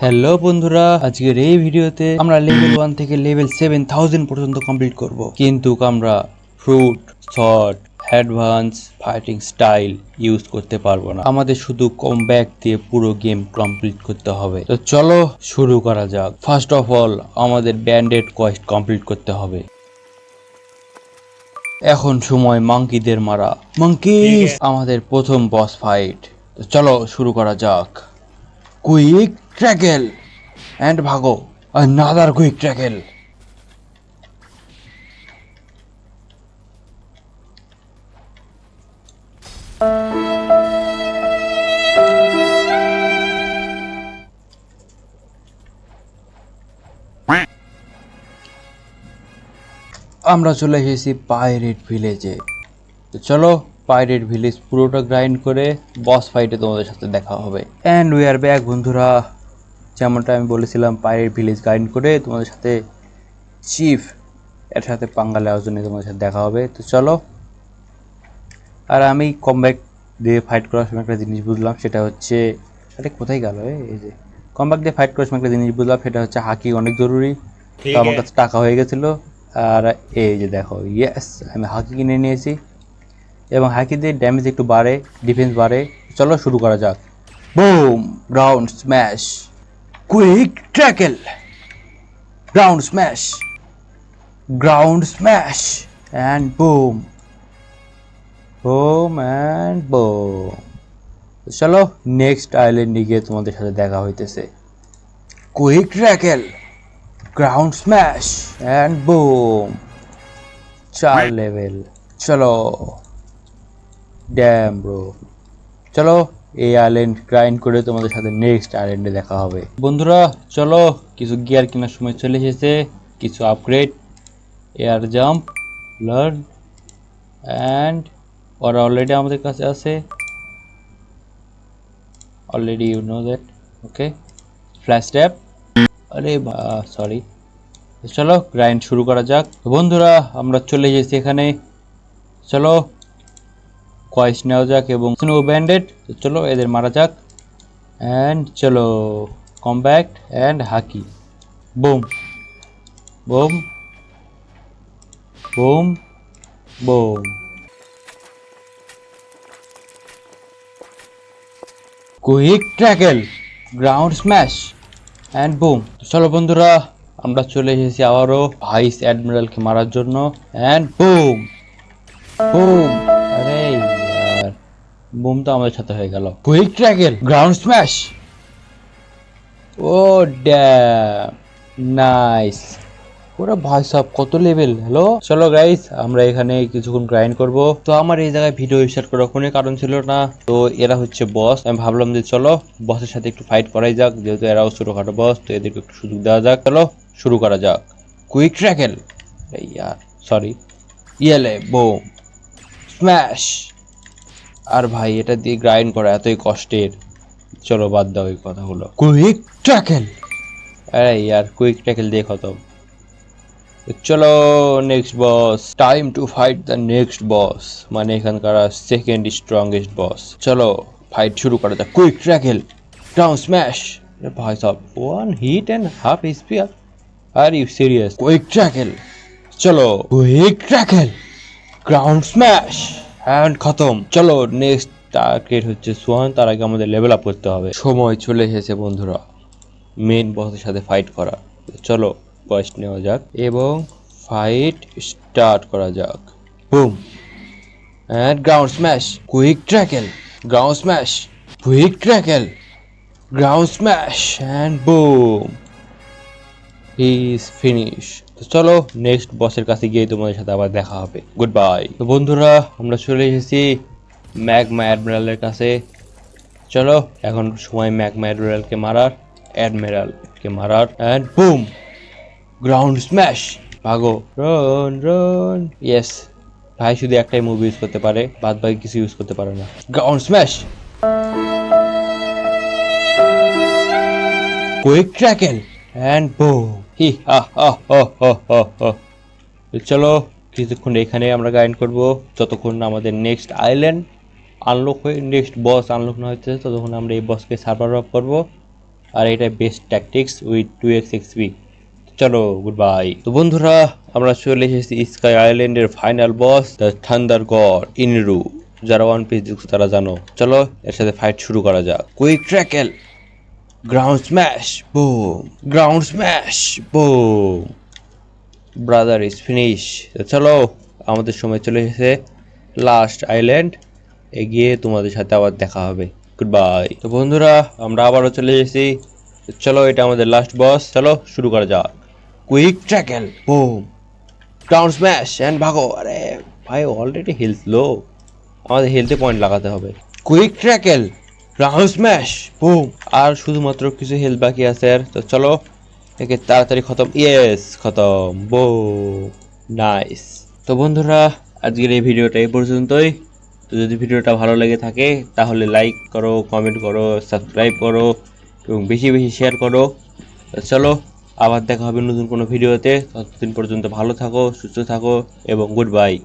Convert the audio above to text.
Hello বন্ধুরা, আজকের এই ভিডিওতে আমরা লেভেল 1 থেকে লেভেল 7000 পর্যন্ত কমপ্লিট করব। কিন্তু আমরা fruit, short, advance fighting style use করতে পারবো না। আমাদের শুধু কমব্যাক দিয়ে পুরো গেম কমপ্লিট করতে হবে। তো চলো শুরু করা যাক। ফার্স্ট অফ অল আমাদের ব্যান্ডেড কোয়েস্ট কমপ্লিট করতে হবে। এখন সময় মাঙ্কিদের মারা। মাঙ্কিস আমাদের প্রথম বস ফাইট। তো চলো শুরু করা যাক। কুইক ট্র্যাকেল and ভাগো, another quick tackle. আমরা চলে এসেছি পাইরেট ভিলেজে। তো চলো পাইরেট ভিলেজ পুরোটা গ্রাইন্ড করে বস ফাইটে তোমাদের সাথে দেখা হবে। অ্যান্ড উই আর ব্যাক বন্ধুরা। যেমনটা আমি বলেছিলাম পাইরেট ভিলেজ গ্রাইন্ড করে তোমাদের সাথে চিফ এর সাথে পাঙ্গা নেওয়ার জন্য তোমাদের সাথে দেখা হবে। তো চলো। আর আমি কমব্যাক দিয়ে ফাইট করার সময় একটা জিনিস বুঝলাম, সেটা হচ্ছে আরে কোথায় গেল এই যে কমব্যাক দিয়ে ফাইট করার সময় একটা জিনিস বুঝলাম, সেটা হচ্ছে হাকি অনেক জরুরি। তো আমার কাছে টাকা হয়ে গেছিলো, আর এই যে দেখো ইয়েস আমি হাকি কিনে নিয়েছি এবং হাকি দিয়ে ড্যামেজ একটু বাড়ে, ডিফেন্স বাড়ে। চলো শুরু করা যাক। Broom, ground smash, quick tackle, ground smash, ground smash and broom, broom and boom. চলো নেক্সট আইল্যান্ডে গিয়ে তোমাদের সাথে দেখা হইতেছে। Quick tackle, ground smash and broom, 4 level. চলো ড্যাম ব্রো। চলো এই আইল্যান্ড গ্রাইন্ড করে তোমাদের সাথে নেক্সট আইল্যান্ডে দেখা হবে। বন্ধুরা চলো, কিছু গিয়ার কেনার সময় চলে এসেছে, কিছু upgrade, air jump, learn and ওরা অলরেডি আমাদের কাছে আছে। Already you know that. Okay, flash tap, আরে সরি। চলো গ্রাইন্ড শুরু করা যাক। বন্ধুরা আমরা চলে এসেছি এখানে। চলো কয়েস নেওয়া যাক এবং স্নো ব্যান্ডেড। চলো এদের মারা যাক। অ্যান্ড চলো কমব্যাক্ট অ্যান্ড হাকি। Boom boom boom boom. Quick tackle, ground smash and boom. চলো বন্ধুরা আমরা চলে এসেছি আবারও ভাইস অ্যাডমিরালকে মারার জন্য। And boom boom. আরে ইয়ার, বুম তো আমাদের সাথে হয়ে গেল। Quick tackle, ground smash. ও ড্যাম, নাইস। ওরা ভাই সব কত লেভেল। হ্যালো চলো গাইস আমরা এখানে কিছুক্ষণ গ্রাইন্ড করব। তো আমার এই জায়গায় ভিডিও স্টার্ট করার কোনো কারণ ছিল না, তো এরা হচ্ছে বস। আমি ভাবলাম যে চলো বসের সাথে একটু ফাইট করাই যাক, যেহেতু এরাও ছোটখাটো বস, তো এদেরকে একটু সুযোগ দেওয়া যাক। চলো শুরু করা যাক। কুইক ট্র্যাকেল, ইয়ার সরি, ইয়েলে বুম স্ম্যাশ। আর ভাই এটা দিয়ে গ্রাইন্ড করা এতই কষ্টের, চলো বাদ দাও এই কথাগুলো। কুইক ট্র্যাকেল, আরে ইয়ার কুইক ট্র্যাকেল দিয়ে খতম। চলো next boss, time to fight the next boss, মানে এখানকার সেকেন্ড স্ট্রংগেস্ট বস। চলো ফাইট শুরু করা যাক। Quick tackle, ground smash. ভাই সাব 1 hit and half spear, are you serious? Quick tackle, চলো quick tackle, ground smash and খতম। চলো নেক্সট টার্গেট হচ্ছে সোয়ান, তার আগে আমাদের লেভেল আপ করতে হবে। সময় চলে এসেছে বন্ধুরা মেন বসের সাথে ফাইট করা। চলো কোয়েস্ট নেওয়া যাক এবং ফাইট স্টার্ট করা যাক। Boom and ground smash, quick tackle, ground smash, quick tackle, ground smash and boom, he is finish. তো চলো নেক্সট বসের কাছে গিয়ে তোমাদের সাথে আবার দেখা হবে। Good bye. তো বন্ধুরা আমরা চলে এসেছি ম্যাগমা অ্যাডমিরালের কাছে। চলো এখন সময় ম্যাগমা অ্যাডমিরালকে মারার, এন্ড বুম, গ্রাউন্ড স্ম্যাশ। ভাগো, রান রান। ইয়েস, ভাই শুধু একটাই মুভ ইউজ করতে পারে, বাদ বাকি কিছু ইউজ করতে পারে না। Ground smash, quick tackle and boom, হি হা হা হা হা হা হা। চলো কিছুক্ষণ এখানে আমরা গাইড করব, যতক্ষণ না আমাদের নেক্সট আইল্যান্ড আনলক হয়ে নেক্সট বস আনলক না হচ্ছে, ততক্ষণ আমরা এই বসকে সার্ভার আপ করবো। আর এটা best tactics with 2x XP। চলো গুড বাই। তো বন্ধুরা আমরা চলে এসেছি স্কাই আইল্যান্ডের final boss the thunder god ইনরু। যারা ওয়ান পিস দেখছো তারা জানো। চলো এর সাথে ফাইট শুরু করা যাক। Quick tackle, ground smash, boom, ground smash, boom, brother is finish. চলো আমাদের সময় চলে এসেছে লাস্ট আইল্যান্ড, এগিয়ে তোমাদের সাথে আবার দেখা হবে। Good bye. তো বন্ধুরা আমরা আবারও চলে এসেছি। চলো এটা আমাদের লাস্ট বস, চলো শুরু করা যাক। Quick tackle, boom, ground smash and ভাগো। আরে ভাই অলরেডি হেলথ লো, আমাদের হেলথে পয়েন্ট লাগাতে হবে। Quick tackle, ground smash, boom. আর শুধুমাত্র কিছু হেলথ বাকি আছে আর, তো চলো একে তাড়াতাড়ি খতম। ইয়েস খতম, বুম, নাইস। তো বন্ধুরা আজকের এই ভিডিওটা এই পর্যন্তই। তো যদি ভিডিওটা ভালো লেগে থাকে তাহলে লাইক করো, কমেন্ট করো, সাবস্ক্রাইব করো এবং বেশি বেশি শেয়ার করো। তো চলো আবার দেখা হবে নতুন কোনো ভিডিওতে। ততদিন পর্যন্ত ভালো থাকো, সুস্থ থাকো এবং গুড বাই।